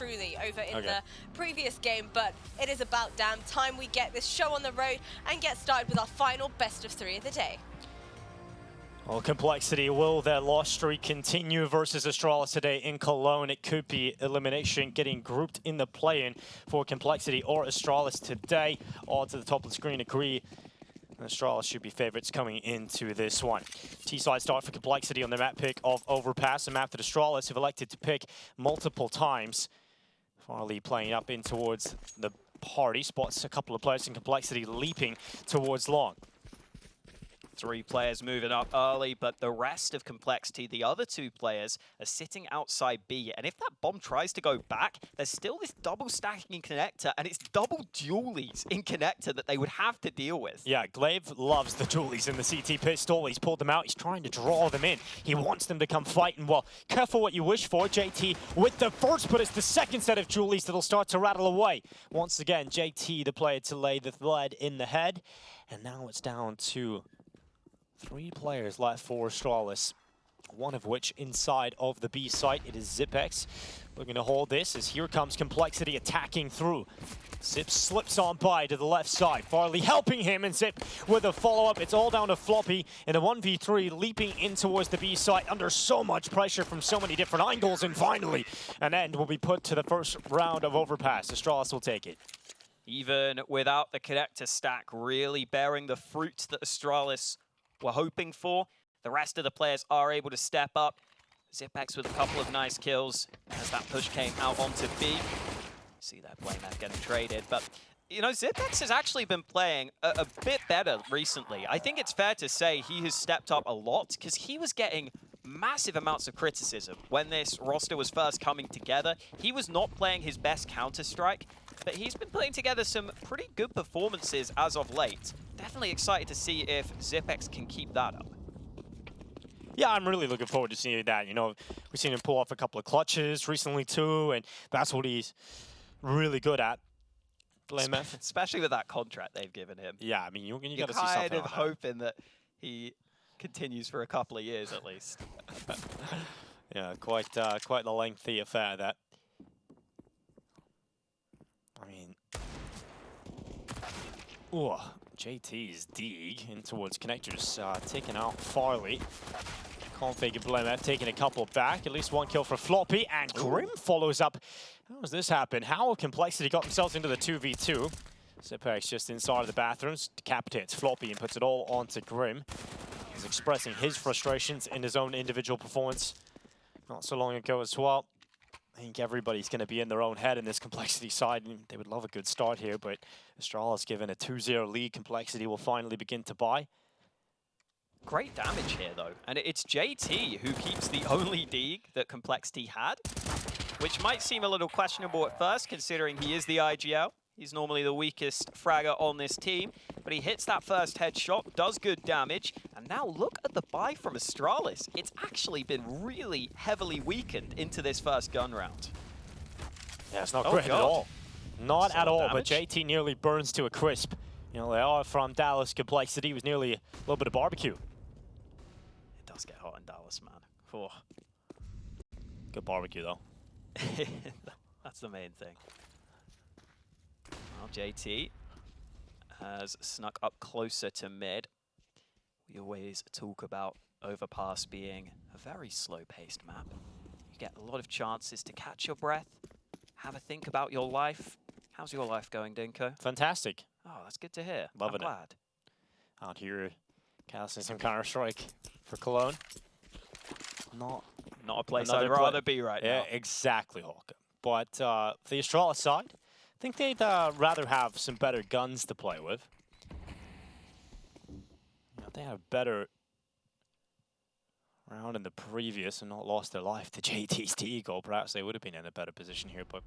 truly over in the previous game, but it is about damn time we get this show on the road and get started with our final best of 3 of the day. Well, Complexity, will their loss streak continue versus Astralis today in Cologne? It could be elimination getting grouped in the play-in for Complexity or Astralis today. Odds at the top of the screen agree. Astralis should be favorites coming into this one. T-side start for Complexity on the map pick of Overpass, a map that Astralis have elected to pick multiple times. Farley playing up in towards the party, spots a couple of players in Complexity leaping towards long. 3 players moving up early, but the rest of Complexity, the other 2 players, are sitting outside B. And if that bomb tries to go back, there's still this double stacking in connector, and it's double dualies in connector that they would have to deal with. Yeah, Glaive loves the dualies in the CT pistol. He's pulled them out. He's trying to draw them in. He wants them to come fighting. Well, careful what you wish for. JT with the first, but it's the second set of dualies that'll start to rattle away. Once again, JT, the player to lay the lead in the head. And now it's down to 3 players left for Astralis, one of which inside of the B site. It is Zipex. We're going to hold this as here comes Complexity attacking through. Zip slips on by to the left side. Farley helping him, and Zip with a follow-up. It's all down to Floppy in a 1v3, leaping in towards the B site under so much pressure from so many different angles, and finally an end will be put to the first round of Overpass. Astralis will take it. Even without the connector stack really bearing the fruit that Astralis we're hoping for, the rest of the players are able to step up. Zipex with a couple of nice kills as that push came out onto B. See that blameF getting traded, but you know, Zipex has actually been playing a bit better recently. I think it's fair to say he has stepped up a lot because he was getting massive amounts of criticism when this roster was first coming together. He was not playing his best Counter-Strike, but he's been putting together some pretty good performances as of late. Definitely excited to see if Zipex can keep that up. Yeah, I'm really looking forward to seeing that. You know, we've seen him pull off a couple of clutches recently too, and that's what he's really good at. blameF. Especially with that contract they've given him. Yeah, I mean, you got to see something. Kind of hoping that he continues for a couple of years at least. Yeah, quite the lengthy affair that. I mean, ooh, JT's dig in towards connectors, taking out Farley. Config and blameF taking a couple back. At least 1 kill for Floppy, and Grim follows up. How does this happen? How have Complexity got themselves into the 2v2? Zipex just inside of the bathrooms, decapitates Floppy and puts it all onto Grim. He's expressing his frustrations in his own individual performance not so long ago as well. I think everybody's going to be in their own head in this Complexity side, and they would love a good start here, but Astralis given a 2-0 lead. Complexity will finally begin to buy. Great damage here, though, and it's JT who keeps the only dig that Complexity had, which might seem a little questionable at first, considering he is the IGL. He's normally the weakest fragger on this team, but he hits that first headshot, does good damage, and now look at the buy from Astralis. It's actually been really heavily weakened into this first gun round. Yeah, it's not great at all. Not at all, damage. but JT nearly burns to a crisp. You know, they are from Dallas. Complexity was nearly a little bit of barbecue. It does get hot in Dallas, man. Oh. Good barbecue, though. That's the main thing. Well, JT has snuck up closer to mid. We always talk about Overpass being a very slow-paced map. You get a lot of chances to catch your breath, have a think about your life. How's your life going, Dinko? Fantastic. Oh, that's good to hear. Loving I'm glad. Out here, casting some Counter-Strike for Cologne. Not a place I'd rather be right now. Yeah, exactly, Hawk. But for the Astralis side, I think they'd rather have some better guns to play with. You know, if they had a better round in the previous and not lost their life to JT's T-Goal, perhaps they would have been in a better position here. But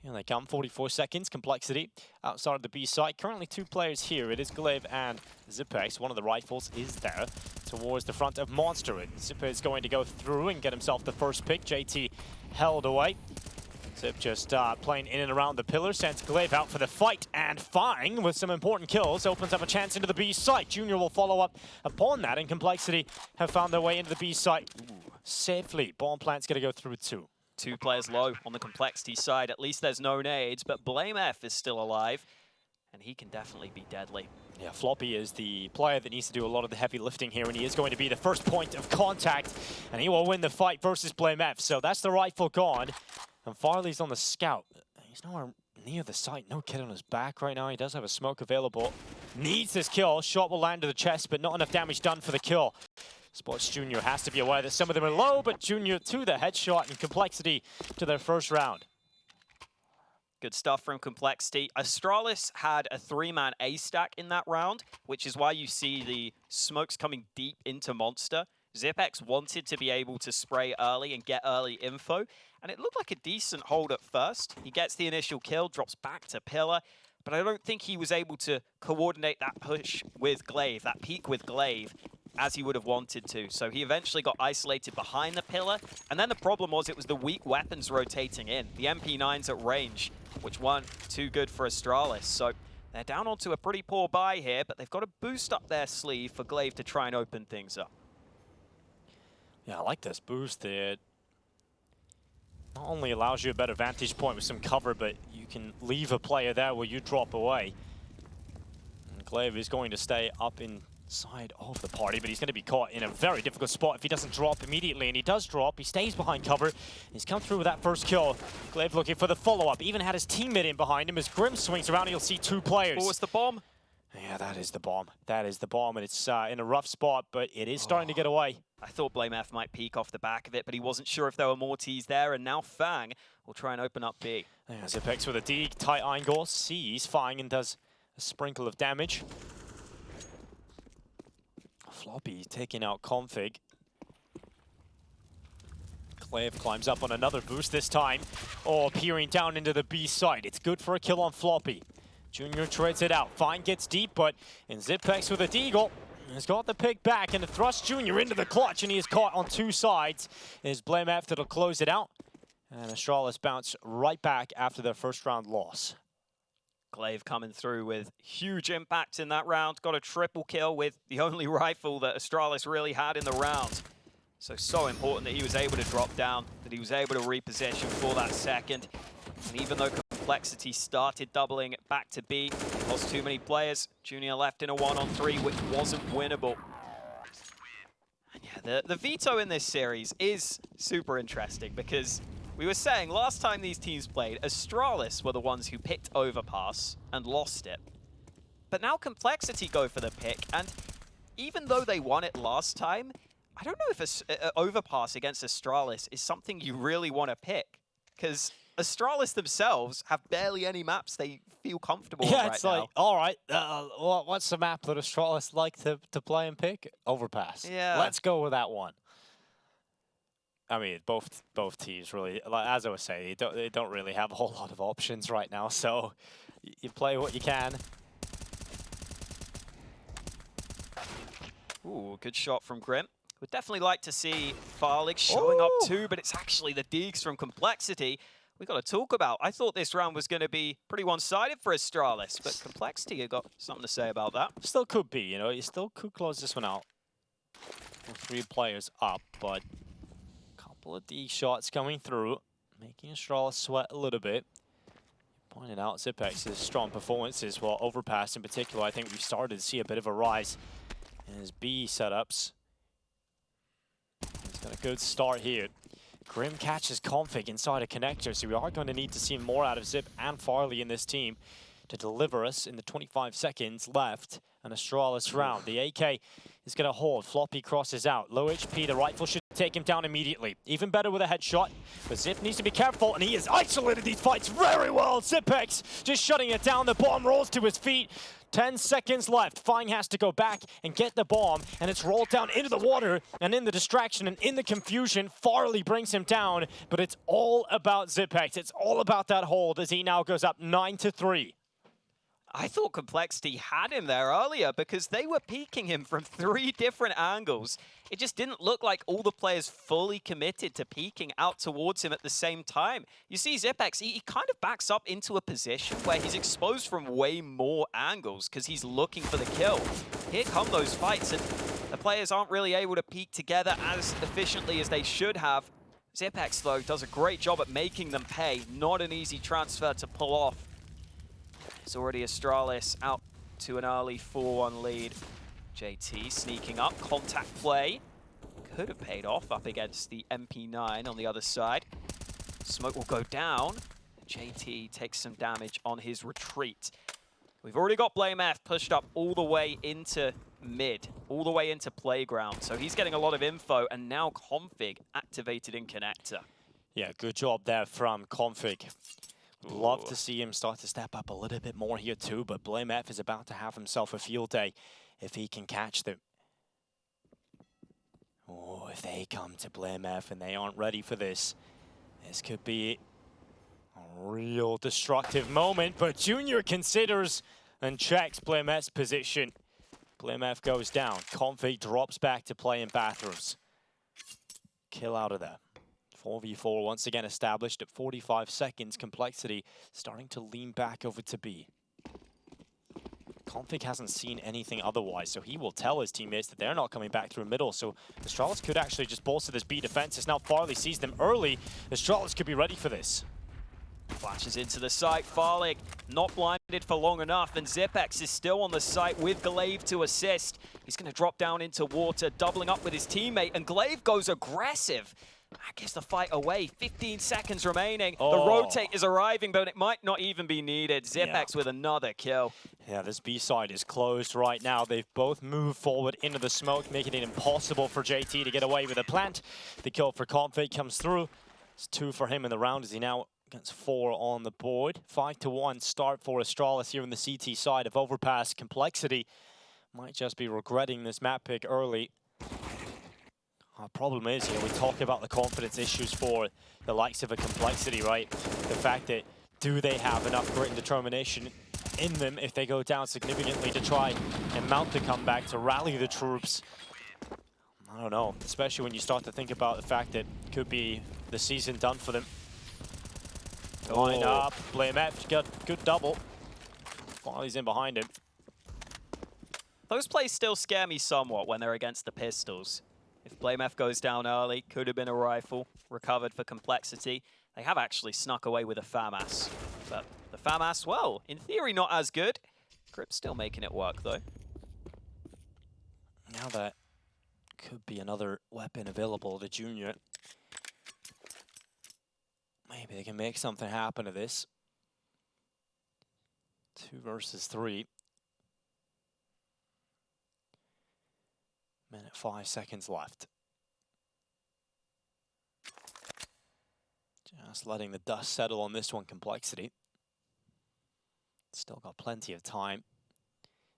you know, they come 44 seconds. Complexity outside of the B site. Currently 2 players here. It is Glaive and Zipex. One of the rifles is there towards the front of Monster. Zip is going to go through and get himself the first pick. JT held away. Zip just playing in and around the pillar, sends Glaive out for the fight, and Fine with some important kills opens up a chance into the B site. Junior will follow up upon that, and Complexity have found their way into the B site safely. Bomb plant's going to go through 2. 2 players low on the Complexity side. At least there's no nades, but blameF is still alive, and he can definitely be deadly. Yeah, Floppy is the player that needs to do a lot of the heavy lifting here, and he is going to be the first point of contact, and he will win the fight versus blameF. So that's the rifle gone, and Farley's on the scout. He's nowhere near the site. No kid on his back right now. He does have a smoke available. Needs this kill. Shot will land to the chest, but not enough damage done for the kill. Sports Junior has to be aware that some of them are low, but Junior to the headshot and Complexity to their first round. Good stuff from Complexity. Astralis had a 3-man A stack in that round, which is why you see the smokes coming deep into Monster. Zipex wanted to be able to spray early and get early info, and it looked like a decent hold at first. He gets the initial kill, drops back to Pillar, but I don't think he was able to coordinate that push with Glaive, that peek with Glaive, as he would have wanted to. So he eventually got isolated behind the Pillar, and then the problem was it was the weak weapons rotating in. The MP9s at range, which weren't too good for Astralis. So they're down onto a pretty poor buy here, but they've got to boost up their sleeve for Glaive to try and open things up. Yeah, I like this boost. It not only allows you a better vantage point with some cover, but you can leave a player there where you drop away. And Glaive is going to stay up inside of the party, but he's going to be caught in a very difficult spot if he doesn't drop immediately. And he does drop. He stays behind cover. He's come through with that first kill. Glaive looking for the follow-up. Even had his teammate in behind him. As Grim swings around, you'll see 2 players. Oh, it's the bomb. Yeah, that is the bomb. That is the bomb, and it's in a rough spot, but it is starting to get away. I thought blameF might peek off the back of it, but he wasn't sure if there were more Ts there, and now Fang will try and open up B. Yeah, Zipex with a D, tight angle, sees Fang and does a sprinkle of damage. Floppy taking out Config. Glaive climbs up on another boost this time. Oh, peering down into the B side. It's good for a kill on Floppy. Junior trades it out. Fine gets deep, but in Zipex with a deagle. He's got the pick back and thrust Junior into the clutch, and he is caught on 2 sides. It is blameF that'll close it out. And Astralis bounce right back after their first round loss. Glaive coming through with huge impact in that round. Got a triple kill with the only rifle that Astralis really had in the round. So important that he was able to drop down, that he was able to reposition for that second. And even though Complexity started doubling back to B, lost too many players. Junior left in a 1-on-3, which wasn't winnable. And yeah, the veto in this series is super interesting because we were saying last time these teams played, Astralis were the ones who picked Overpass and lost it. But now Complexity go for the pick, and even though they won it last time, I don't know if Overpass against Astralis is something you really want to pick, because Astralis themselves have barely any maps they feel comfortable with right now. Yeah, it's like, all right, what's the map that Astralis like to play and pick? Overpass. Yeah. Let's go with that one. I mean, both teams really, like, as I was saying, they don't really have a whole lot of options right now, so you play what you can. Ooh, good shot from Grim. Would definitely like to see Farlig showing up too, but it's actually the Deegs from Complexity we got to talk about. I thought this round was going to be pretty one-sided for Astralis, but Complexity, you got something to say about that? Still could be, you know, you still could close this one out. 3 players up, but a couple of D shots coming through, making Astralis sweat a little bit. Pointed out Zipex's strong performances, while Overpass in particular, I think we've started to see a bit of a rise in his B setups. He's got a good start here. Grim catches Config inside a connector, so we are going to need to see more out of Zip and Farley in this team to deliver us in the 25 seconds left an Astralis round. The AK is going to hold. Floppy crosses out. Low HP, the rifle should take him down immediately. Even better with a headshot, but Zip needs to be careful, and he has isolated these fights very well. Zipex just shutting it down. The bomb rolls to his feet. 10 seconds left. Fang has to go back and get the bomb, and it's rolled down into the water, and in the distraction and in the confusion, Farley brings him down, but it's all about Zipex. It's all about that hold as he now goes up 9-3. I thought Complexity had him there earlier because they were peeking him from 3 different angles. It just didn't look like all the players fully committed to peeking out towards him at the same time. You see Zipex, he kind of backs up into a position where he's exposed from way more angles because he's looking for the kill. Here come those fights, and the players aren't really able to peek together as efficiently as they should have. Zipex, though, does a great job at making them pay. Not an easy transfer to pull off. There's already Astralis out to an early 4-1 lead. JT sneaking up, contact play. Could have paid off up against the MP9 on the other side. Smoke will go down. JT takes some damage on his retreat. We've already got blameF pushed up all the way into mid, all the way into playground. So he's getting a lot of info, and now Config activated in connector. Yeah, good job there from Config. Love to see him start to step up a little bit more here too, but blameF is about to have himself a field day if he can catch them. Oh, if they come to blameF and they aren't ready for this, this could be a real destructive moment, but Junior considers and checks blameF's position. blameF goes down. Config drops back to play in bathrooms. Kill out of there. 4v4 once again established at 45 seconds. Complexity starting to lean back over to B. Config hasn't seen anything otherwise, so he will tell his teammates that they're not coming back through middle. So Astralis could actually just bolster this B defense. As now Farley sees them early. Astralis could be ready for this. Flashes into the site. Farlig not blinded for long enough, and Zipex is still on the site with Glaive to assist. He's going to drop down into water, doubling up with his teammate, and Glaive goes aggressive. That gives the fight away. 15 seconds remaining. The rotate is arriving, but it might not even be needed. Zipex with another kill. Yeah, this B side is closed right now. They've both moved forward into the smoke, making it impossible for JT to get away with a plant. The kill for Config comes through. It's 2 for him in the round as he now gets 4 on the board. 5-1 start for Astralis here on the CT side of Overpass. Complexity might just be regretting this map pick early. Our problem is, we talk about the confidence issues for the likes of a Complexity, right? The fact that, do they have enough grit and determination in them if they go down significantly to try and mount the comeback, to rally the troops? I don't know, especially when you start to think about the fact that it could be the season done for them. Going up, blameF got good double. Farley's in behind him. Those plays still scare me somewhat when they're against the pistols. If blameF goes down early, could have been a rifle, recovered for Complexity. They have actually snuck away with a FAMAS. But the FAMAS, well, in theory not as good. Grip's still making it work though. Now that could be another weapon available to Junior. Maybe they can make something happen to this. 2 versus 3. Minute 5 seconds left. Just letting the dust settle on this one, Complexity. Still got plenty of time.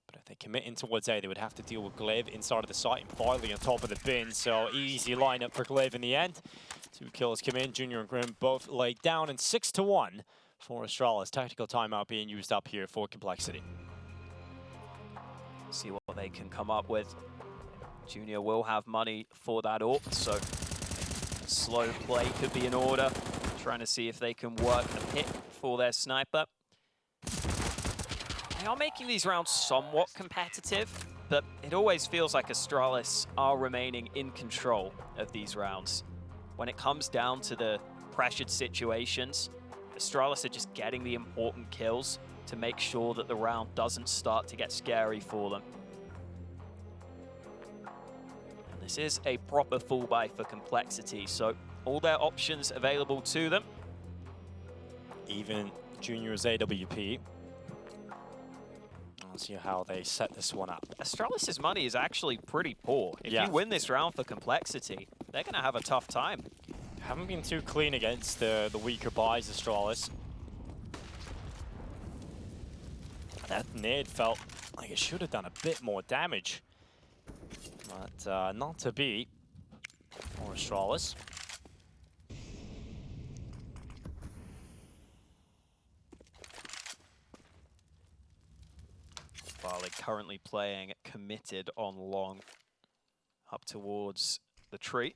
But if they commit in towards A, they would have to deal with Glaive inside of the site and Farley on top of the bin. So easy lineup for Glaive in the end. 2 kills come in. Junior and Grim both laid down, and 6-1 for Astralis. Tactical timeout being used up here for Complexity. See what they can come up with. Junior will have money for that AWP, so slow play could be in order. Trying to see if they can work a pick for their sniper. They are making these rounds somewhat competitive, but it always feels like Astralis are remaining in control of these rounds. When it comes down to the pressured situations, Astralis are just getting the important kills to make sure that the round doesn't start to get scary for them. And this is a proper full buy for Complexity, so all their options available to them. Even Junior's AWP. Let's see how they set this one up. Astralis' money is actually pretty poor. If you win this round for Complexity, they're going to have a tough time. Haven't been too clean against the weaker buys, Astralis. That nade felt like it should have done a bit more damage. But not to be for Astralis. Farley currently playing committed on long up towards the tree.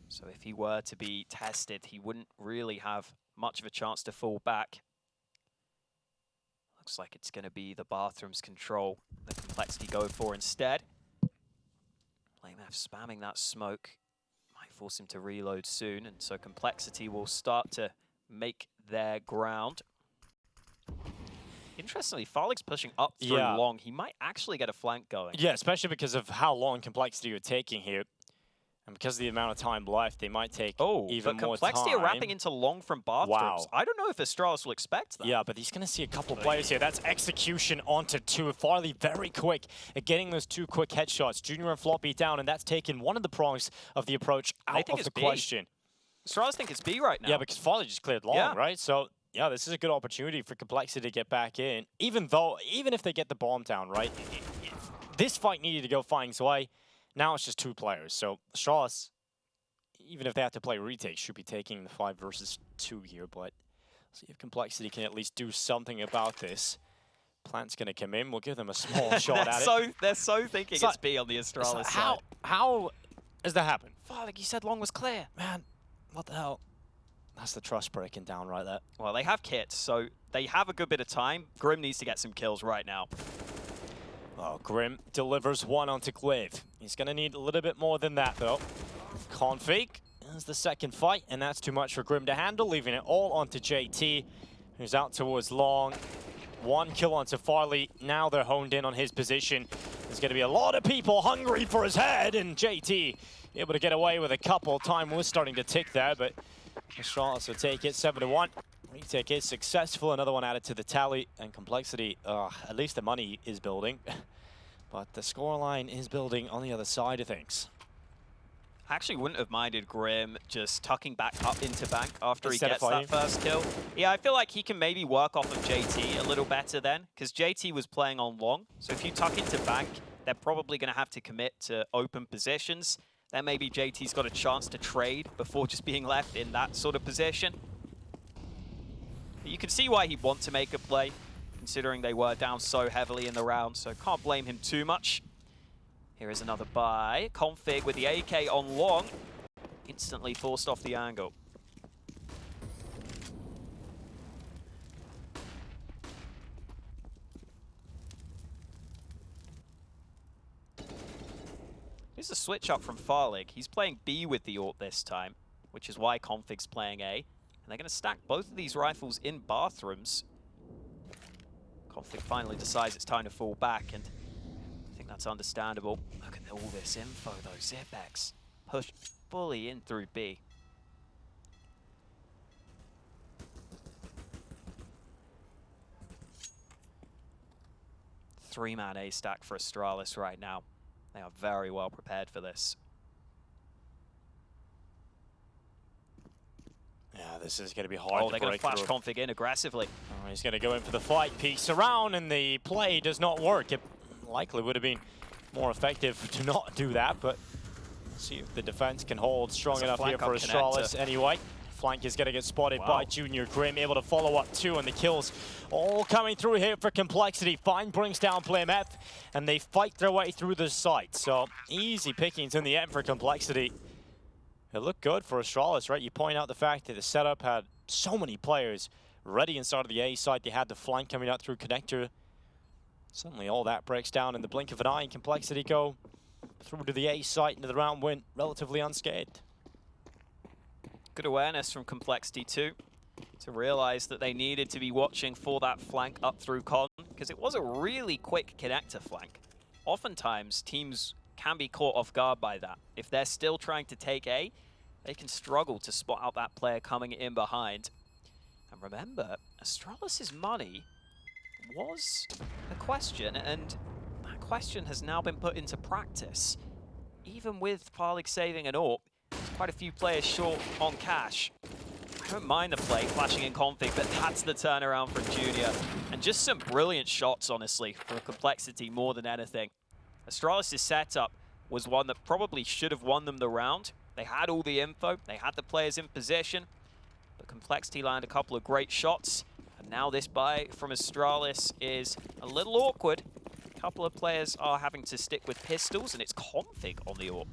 So if he were to be tested, he wouldn't really have much of a chance to fall back. Looks like it's going to be the bathroom's control the Complexity go for instead. blameF spamming that smoke. Might force him to reload soon, and so Complexity will start to make their ground. Interestingly, Farlig's pushing up through long. He might actually get a flank going. Yeah, especially because of how long Complexity are taking here. And because of the amount of time left, they might take even more time. But Complexity are wrapping into long from bathrooms. Wow. I don't know if Astralis will expect that. Yeah, but he's going to see a couple of players here. That's execution onto two. Farley very quick at getting those two quick headshots. Junior and Floppy down, and that's taken one of the prongs of the approach out of the question. Astralis think it's B right now. Yeah, because Farley just cleared long, right? So, yeah, this is a good opportunity for Complexity to get back in. Even if they get the bomb down, right? This fight needed to go Fang's way. Now it's just two players. So Astralis, even if they have to play retake, should be taking the 5 versus 2 here. But see if Complexity can at least do something about this. Plant's going to come in. We'll give them a small shot at it. They're so thinking it's B on the Astralis side. How has that happened? Farlig, you said long was clear. Man, what the hell? That's the trust breaking down right there. Well, they have kits, so they have a good bit of time. Grim needs to get some kills right now. Oh, Grim delivers one onto Glaive. He's going to need a little bit more than that, though. Config is the second fight, and that's too much for Grim to handle, leaving it all onto JT, who's out towards long. 1 kill onto Farley. Now they're honed in on his position. There's going to be a lot of people hungry for his head, and JT able to get away with a couple. Time was starting to tick there, but Astralis will take it 7-1. Retake is successful. Another one added to the tally, and Complexity, at least the money is building. But the scoreline is building on the other side of things. I actually wouldn't have minded Grim just tucking back up into bank after he gets that first kill. Yeah, I feel like he can maybe work off of JT a little better then, because JT was playing on long. So if you tuck into bank, they're probably going to have to commit to open positions. Then maybe JT's got a chance to trade before just being left in that sort of position. You can see why he'd want to make a play, considering they were down so heavily in the round, so can't blame him too much. Here is another buy. Config with the AK on long. Instantly forced off the angle. Here's a switch up from Farlig. He's playing B with the ult this time, which is why Config's playing A. And they're going to stack both of these rifles in bathrooms. Config finally decides it's time to fall back, and I think that's understandable. Look at all this info, though. Zipex pushed fully in through B. Three-man A stack for Astralis right now. They are very well prepared for this. Yeah, this is going to be hard. Oh, they're going to flash Config in aggressively. Oh, he's going to go in for the fight, peeks around, and the play does not work. It likely would have been more effective to not do that, but see if the defense can hold strong enough here for Astralis anyway. Flank is going to get spotted by Junior. Grim able to follow up 2, and the kills all coming through here for Complexity. Fine brings down blameF, and they fight their way through the site. So easy pickings in the end for Complexity. It looked good for Astralis, right? You point out the fact that the setup had so many players ready inside of the A site. They had the flank coming out through connector. Suddenly all that breaks down in the blink of an eye, and Complexity go through to the A site into the round win relatively unscathed. Good awareness from Complexity too, to realize that they needed to be watching for that flank up through Con, because it was a really quick connector flank. Oftentimes, teams can be caught off guard by that. If they're still trying to take A, they can struggle to spot out that player coming in behind. And remember, Astralis' money was a question, and that question has now been put into practice. Even with Farlig saving an AWP, there's quite a few players short on cash. I don't mind the play, flashing in Config, but that's the turnaround from Junior. And just some brilliant shots, honestly, for Complexity more than anything. Astralis' setup was one that probably should have won them the round. They had all the info, they had the players in position, but Complexity landed a couple of great shots. And now this buy from Astralis is a little awkward. A couple of players are having to stick with pistols, and it's Config on the AWP.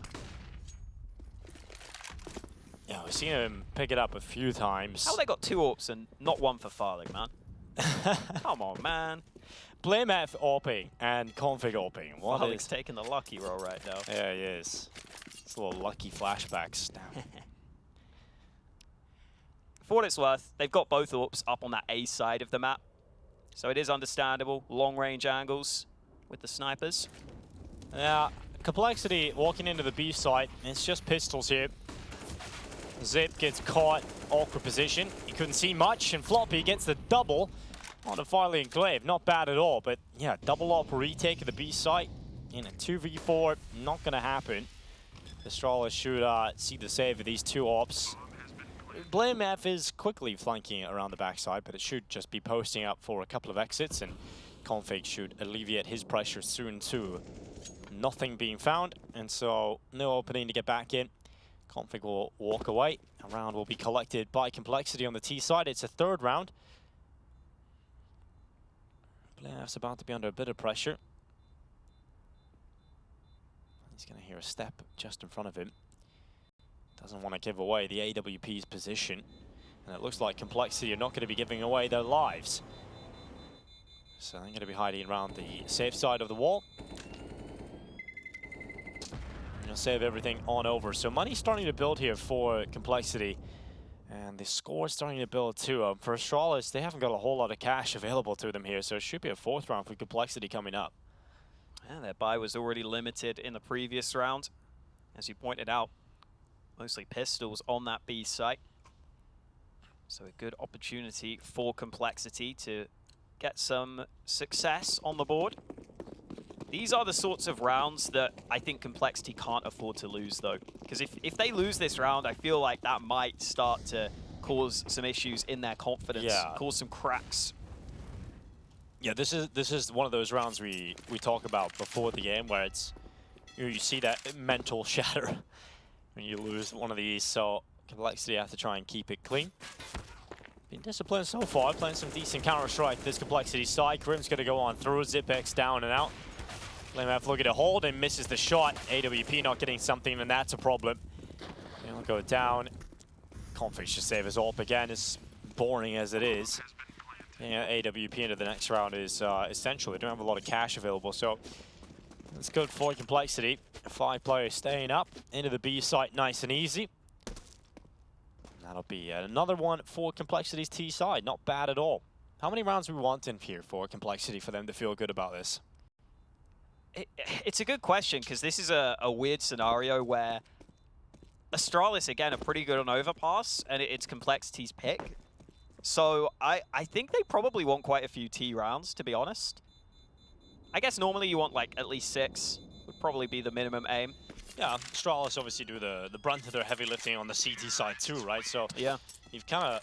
Yeah, we've seen him pick it up a few times. How they got 2 AWPs and not one for Farlig, man? Come on, man. blameF AWPing and Config AWPing. Farlig's taking the lucky roll right now. Yeah, he is. It's a little lucky flashbacks. For what it's worth, they've got both AWPs up on that A side of the map. So it is understandable. Long-range angles with the snipers. Yeah, Complexity walking into the B site. It's just pistols here. Zip gets caught, awkward position. He couldn't see much, and Floppy gets the double on a Farley Enclave. Not bad at all, but yeah, double up retake of the B site in a 2v4. Not going to happen. Astralis should see the save of these two ops. blameF is quickly flanking around the backside, but it should just be posting up for a couple of exits, and Config should alleviate his pressure soon too. Nothing being found, and so no opening to get back in. Config will walk away. A round will be collected by Complexity on the T side. It's a third round. blameF's about to be under a bit of pressure. He's going to hear a step just in front of him. Doesn't want to give away the AWP's position. And it looks like Complexity are not going to be giving away their lives. So they're going to be hiding around the safe side of the wall. They'll save everything on over. So money's starting to build here for Complexity. And the score's starting to build too. For Astralis, they haven't got a whole lot of cash available to them here. So it should be a fourth round for Complexity coming up. Yeah, their buy was already limited in the previous round. As you pointed out, mostly pistols on that B site. So a good opportunity for Complexity to get some success on the board. These are the sorts of rounds that I think Complexity can't afford to lose, though. Because if they lose this round, I feel like that might start to cause some issues in their confidence, cause some cracks. Yeah, this is one of those rounds we talk about before the game where it's you see that mental shatter when you lose one of these. So Complexity have to try and keep it clean. Been disciplined so far, playing some decent Counter-Strike. This Complexity side, Grim's gonna go on through, Zipex down and out. blameF looking to hold and misses the shot. AWP not getting something, and that's a problem. He'll go down. Config should save his AWP again, as boring as it is. Yeah, AWP into the next round is essential. They don't have a lot of cash available, so it's good for Complexity. 5 players staying up into the B site nice and easy. That'll be another one for Complexity's T side. Not bad at all. How many rounds we want in here for Complexity for them to feel good about this? It's a good question, because this is a weird scenario where Astralis, again, are pretty good on Overpass, and it's Complexity's pick. So I think they probably want quite a few T rounds, to be honest. I guess normally you want like at least 6, would probably be the minimum aim. Yeah, Astralis obviously do the brunt of their heavy lifting on the CT side too, right? So yeah, you've kind of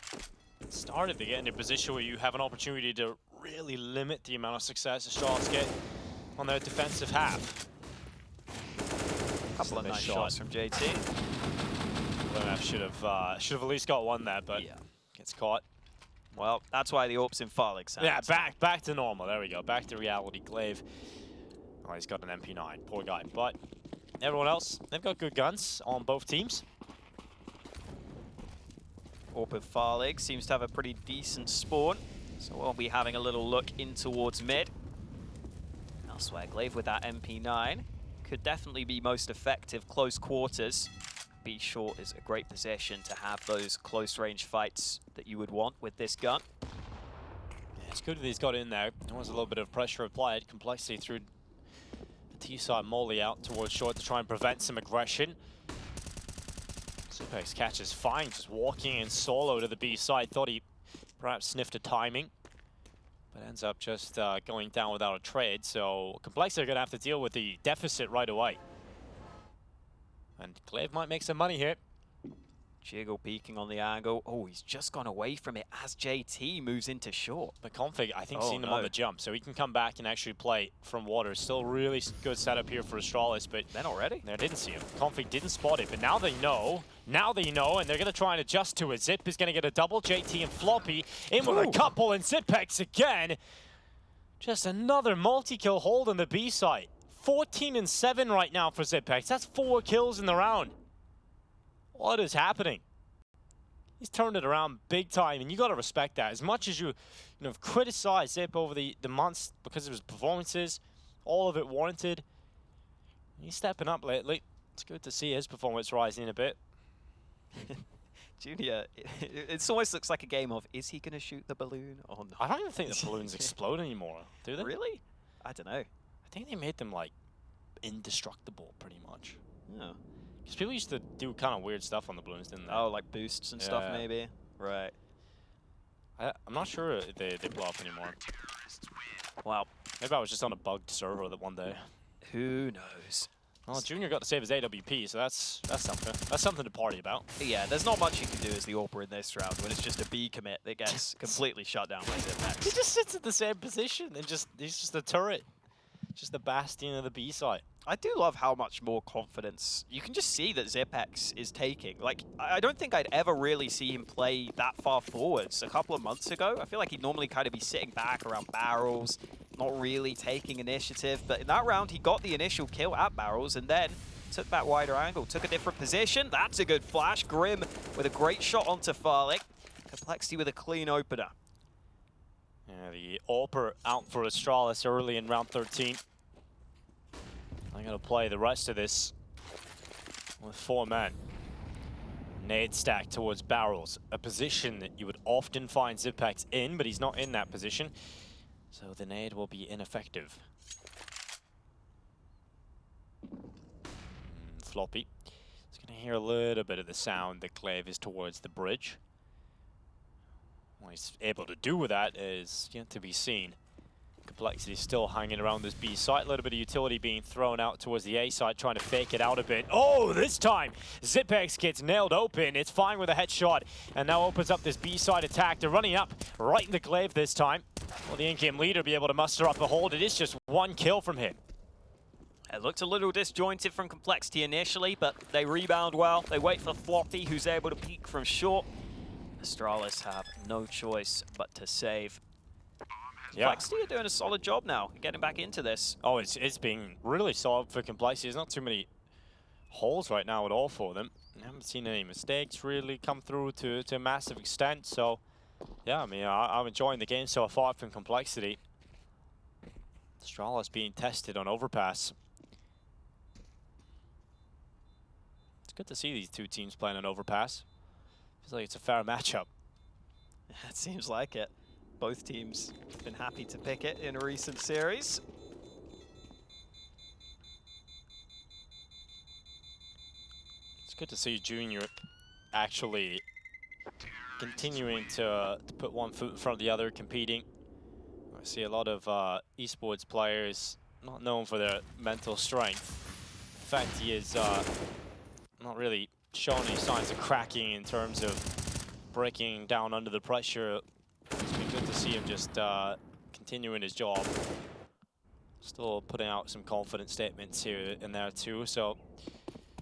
started to get in a position where you have an opportunity to really limit the amount of success Astralis get on their defensive half. A couple of nice shots from JT. blameF should have at least got one there, but gets caught. Well, that's why the AWP's in Farley's hands. Yeah, back to normal. There we go. Back to reality. Glaive. Oh, he's got an MP9. Poor guy. But everyone else, they've got good guns on both teams. AWP with Farley seems to have a pretty decent spawn. So we'll be having a little look in towards mid. Elsewhere, Glaive with that MP9 could definitely be most effective close quarters. B short is a great position to have those close range fights that you would want with this gun. Yeah, it's good that he's got in there. There was a little bit of pressure applied. Complexity threw the T-side molly out towards short to try and prevent some aggression. Zipex catches fine, just walking in solo to the B side. Thought he perhaps sniffed a timing, but ends up just going down without a trade. So Complexity are going to have to deal with the deficit right away. And Glaive might make some money here. Jiggle peeking on the angle. Oh, he's just gone away from it as JT moves into short. But Config, I think, seen him on the jump, so he can come back and actually play from water. Still really good setup here for Astralis, but then already? They didn't see him. Config didn't spot it, but now they know. Now they know, and they're going to try and adjust to it. Zip is going to get a double. JT and Floppy in with a couple, and Zipex again. Just another multi-kill hold on the B side. 14 and 7 right now for Zipex. That's 4 kills in the round. What is happening? He's turned it around big time, and you got to respect that. As much as you know, criticized Zip over the months because of his performances, all of it warranted. He's stepping up lately. It's good to see his performance rising a bit. Junior, it almost looks like a game of, is he going to shoot the balloon or not? I don't even think the balloons explode anymore, do they? Really? I don't know. I think they made them, like, indestructible, pretty much. Yeah. Because people used to do kind of weird stuff on the balloons, didn't they? Oh, like boosts and stuff, maybe? Right. I'm not sure if they blow up anymore. Wow. Maybe I was just on a bugged server that one day. Who knows? Well, Junior got to save his AWP, so that's something. That's something to party about. Yeah, there's not much you can do as the AWPer in this round when it's just a B commit that gets completely shut down by ZipX. He just sits at the same position and he's just a turret. Just the bastion of the B site. I do love how much more confidence you can just see that ZipX is taking. Like, I don't think I'd ever really see him play that far forwards. A couple of months ago, I feel like he'd normally kind of be sitting back around barrels, not really taking initiative. But in that round, he got the initial kill at barrels and then took that wider angle, took a different position. That's a good flash. Grim with a great shot onto Farlick. Complexity with a clean opener. Yeah, the AWPer out for Astralis early in round 13. I'm going to play the rest of this with 4 men. Nade stacked towards barrels, a position that you would often find ZipX in, but he's not in that position, so the nade will be ineffective. Floppy. He's going to hear a little bit of the sound that Clave is towards the bridge. What he's able to do with that is yet to be seen. Complexity still hanging around this B site. A little bit of utility being thrown out towards the A side, trying to fake it out a bit. Oh, this time ZipX gets nailed open. It's fine with a headshot, and now opens up this B side attack. They're running up right in the glaive this time. Will the in-game leader be able to muster up a hold? It is just 1 kill from him. It looked a little disjointed from Complexity initially, but they rebound well. They wait for Floppy, who's able to peek from short. Astralis have no choice but to save. Complexity are doing a solid job now, getting back into this. Oh, it's being really solid for Complexity. There's not too many holes right now at all for them. I haven't seen any mistakes really come through to a massive extent. So, yeah, I mean, I'm enjoying the game so far from Complexity. Astralis being tested on Overpass. It's good to see these two teams playing on Overpass. Feels like it's a fair matchup. It seems like it. Both teams have been happy to pick it in a recent series. It's good to see Junior actually continuing to put one foot in front of the other, competing. I see a lot of esports players not known for their mental strength. In fact, he is not really showing any signs of cracking in terms of breaking down under the pressure. It's been good to see him just continuing his job. Still putting out some confident statements here and there too, so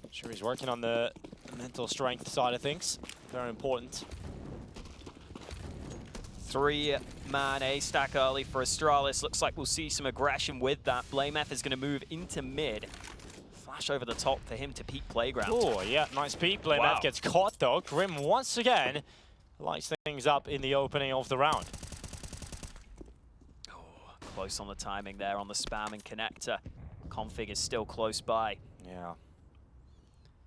I'm sure he's working on the mental strength side of things. Very important. 3-man A stack early for Astralis. Looks like we'll see some aggression with that. blameF is going to move into mid. Flash over the top for him to peek playground. Oh, yeah, nice peek. blameF gets caught though. Grim once again lights things up in the opening of the round. Oh, close on the timing there on the spam and connector. Config is still close by. Yeah.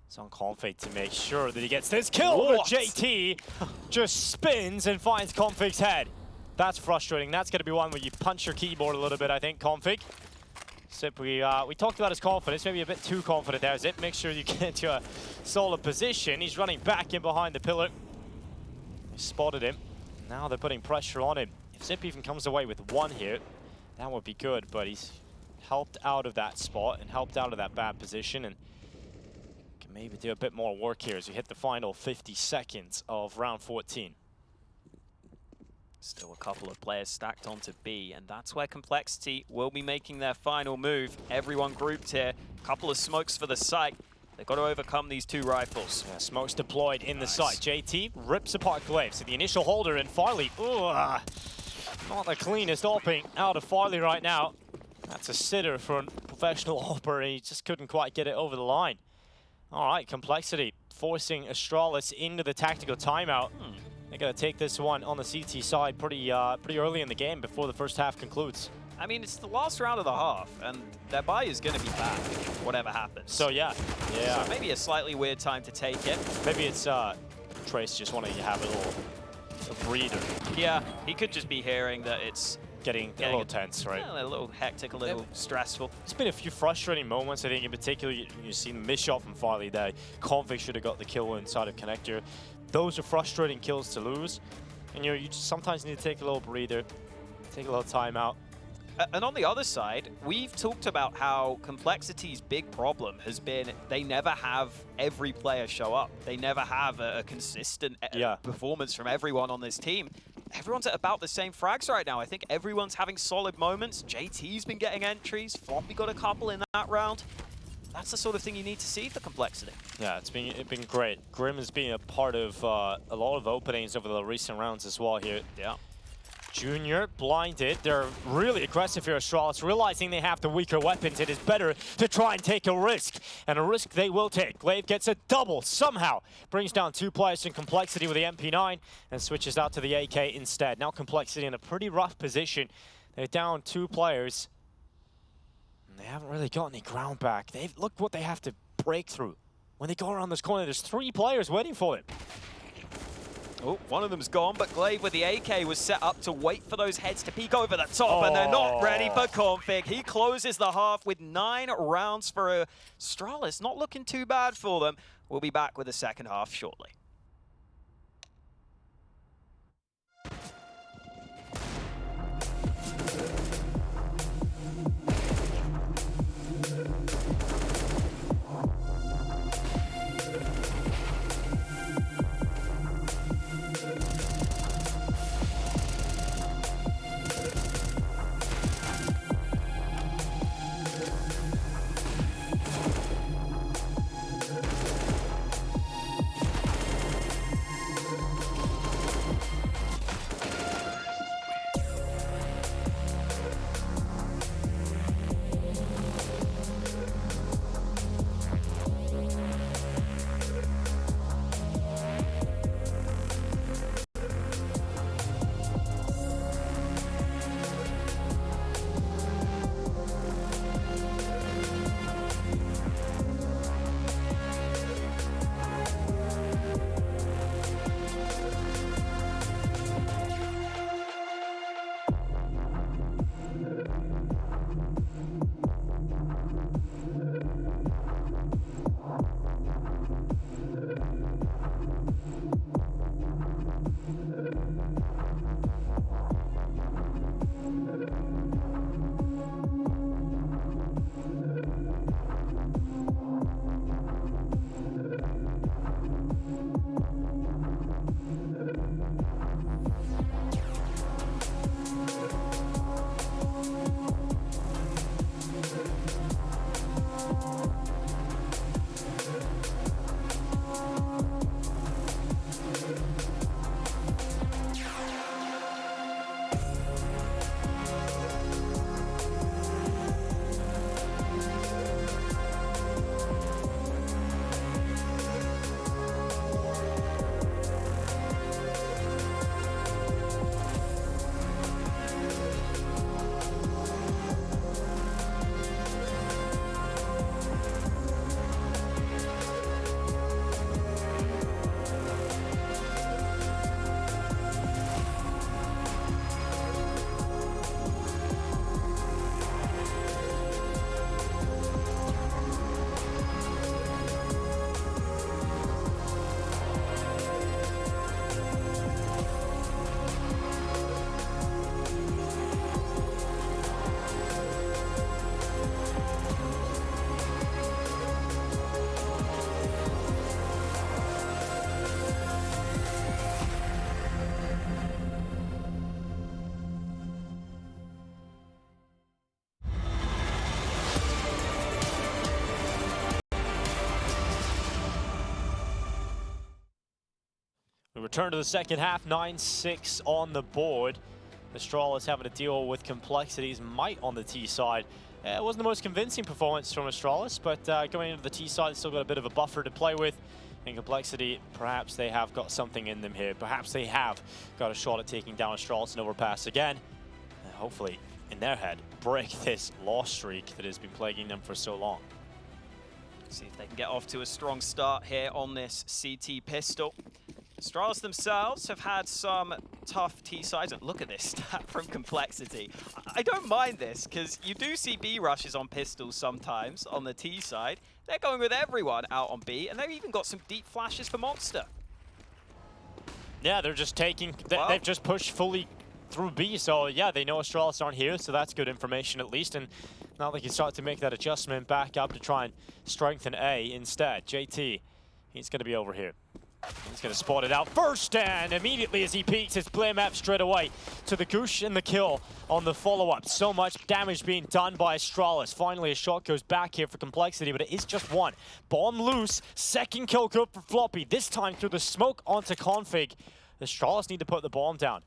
It's on Config to make sure that he gets this kill. But JT just spins and finds Config's head. That's frustrating. That's going to be one where you punch your keyboard a little bit, I think, Config. Zip, we talked about his confidence, maybe a bit too confident there. Zip, make sure you get into a solid position. He's running back in behind the pillar. They spotted him. Now they're putting pressure on him. If Zip even comes away with 1 here, that would be good, but he's helped out of that spot and helped out of that bad position, and can maybe do a bit more work here as we hit the final 50 seconds of round 14. Still a couple of players stacked onto B, and that's where Complexity will be making their final move. Everyone grouped here. Couple of smokes for the site. They've got to overcome these 2 rifles. Yeah, smokes deployed in the site. JT rips apart Glaive. So the initial holder, and Farley, not the cleanest opening out of Farley right now. That's a sitter for a professional AWPer, and he just couldn't quite get it over the line. All right, Complexity forcing Astralis into the tactical timeout. They're going to take this one on the CT side pretty early in the game before the first half concludes. I mean, it's the last round of the half, and their buy is going to be back, whatever happens. So yeah. So maybe a slightly weird time to take it. Maybe it's Trace just wanting to have a breather. Yeah, he could just be hearing that it's getting a little tense, right? Yeah, a little hectic, a little stressful. It's been a few frustrating moments. I think in particular, you've seen the miss shot from Farley there. Config should have got the kill inside of Connector. Those are frustrating kills to lose. And you just sometimes need to take a little breather, take a little time out. And on the other side, we've talked about how Complexity's big problem has been they never have every player show up. They never have a consistent performance from everyone on this team. Everyone's at about the same frags right now. I think everyone's having solid moments. JT's been getting entries. Floppy got a couple in that round. That's the sort of thing you need to see for Complexity. Yeah, it's been great. Grim has been a part of a lot of openings over the recent rounds as well here. Yeah. Junior blinded. They're really aggressive here, Astralis, realizing they have the weaker weapons. It is better to try and take a risk, and a risk they will take. Glaive gets a double somehow, brings down 2 players in Complexity with the MP9, and switches out to the AK instead. Now Complexity in a pretty rough position. They're down 2 players, and they haven't really got any ground back. Look what they have to break through. When they go around this corner, there's 3 players waiting for them. Oh, one of them's gone, but Glaive with the AK was set up to wait for those heads to peek over the top, and they're not ready for Config. He closes the half with 9 rounds for Astralis. Not looking too bad for them. We'll be back with the second half shortly. We return to the second half, 9-6 on the board. Astralis having to deal with Complexity's might on the T side. It wasn't the most convincing performance from Astralis, but going into the T side, still got a bit of a buffer to play with. In Complexity, perhaps they have got something in them here. Perhaps they have got a shot at taking down Astralis and Overpass again. And hopefully, in their head, break this loss streak that has been plaguing them for so long. See if they can get off to a strong start here on this CT pistol. Astralis themselves have had some tough T-sides. Look at this stat from Complexity. I don't mind this, because you do see B rushes on pistols sometimes on the T side. They're going with everyone out on B, and they've even got some deep flashes for Monster. Yeah, they're just taking... They've just pushed fully through B, so yeah, they know Astralis aren't here, so that's good information at least, and now they can start to make that adjustment back up to try and strengthen A instead. JT, he's going to be over here. He's going to spot it out first, and immediately as he peeks, it's blameF straight away to the Goosh and the kill on the follow-up. So much damage being done by Astralis. Finally, a shot goes back here for Complexity, but it is just one. Bomb loose, second kill good for Floppy, this time through the smoke onto Config. Astralis need to put the bomb down.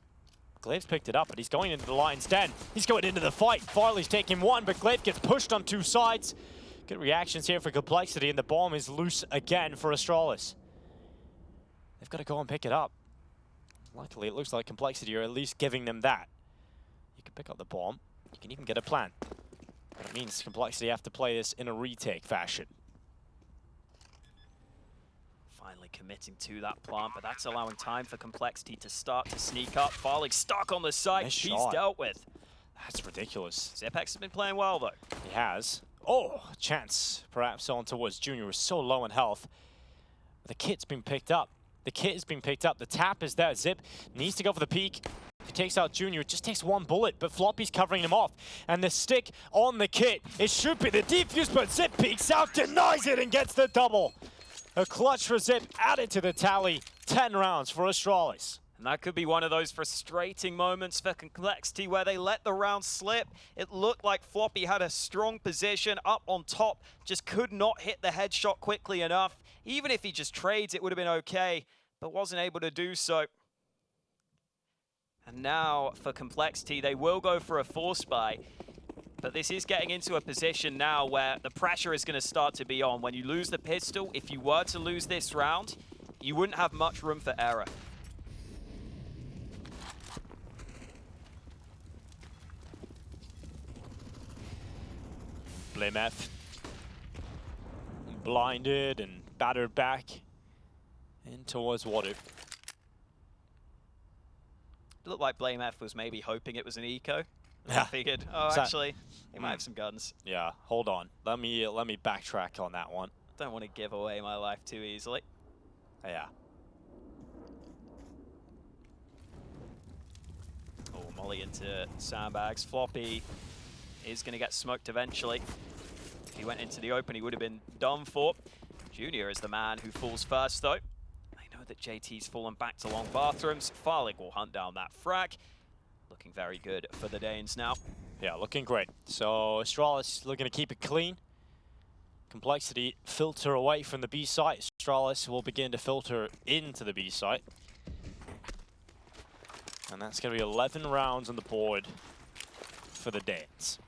Glaive's picked it up, but he's going into the lion's den. He's going into the fight. Farley's taking one, but Glaive gets pushed on two sides. Good reactions here for Complexity, and the bomb is loose again for Astralis. They've got to go and pick it up. Luckily, it looks like Complexity are at least giving them that. You can pick up the bomb. You can even get a plant. But it means Complexity have to play this in a retake fashion. Finally committing to that plant, but that's allowing time for Complexity to start to sneak up. Farley stuck on the site. Nice He's shot. dealt with. That's ridiculous. Xepex has been playing well, though. He has. Oh, chance perhaps on towards Junior. Was so low in health. The kit's been picked up. The kit has been picked up. The tap is there. Zip needs to go for the peek. He takes out Junior. It just takes one bullet, but Floppy's covering him off. And the stick on the kit. It should be the defuse, but Zip peeks out, denies it, and gets the double. A clutch for Zip, added to the tally. 10 rounds for Astralis. And that could be one of those frustrating moments for Complexity where they let the round slip. It looked like Floppy had a strong position up on top, just could not hit the headshot quickly enough. Even if he just trades, it would have been okay, but wasn't able to do so. And now for Complexity, they will go for a force buy. But this is getting into a position now where the pressure is going to start to be on. When you lose the pistol, if you were to lose this round, you wouldn't have much room for error. blameF blinded and battered back in towards water. It looked like blameF was maybe hoping it was an eco. Yeah. I figured, oh, actually, he might have some guns. Yeah, hold on. Let me backtrack on that one. Don't want to give away my life too easily. Yeah. Oh, Molly into sandbags. Floppy is going to get smoked eventually. If he went into the open, he would have been done for. Junior is the man who falls first, though. I know that JT's fallen back to long bathrooms. Farlig will hunt down that frag. Looking very good for the Danes now. Yeah, looking great. So Astralis looking to keep it clean. Complexity filter away from the B site. Astralis will begin to filter into the B site. And that's going to be 11 rounds on the board for the Danes.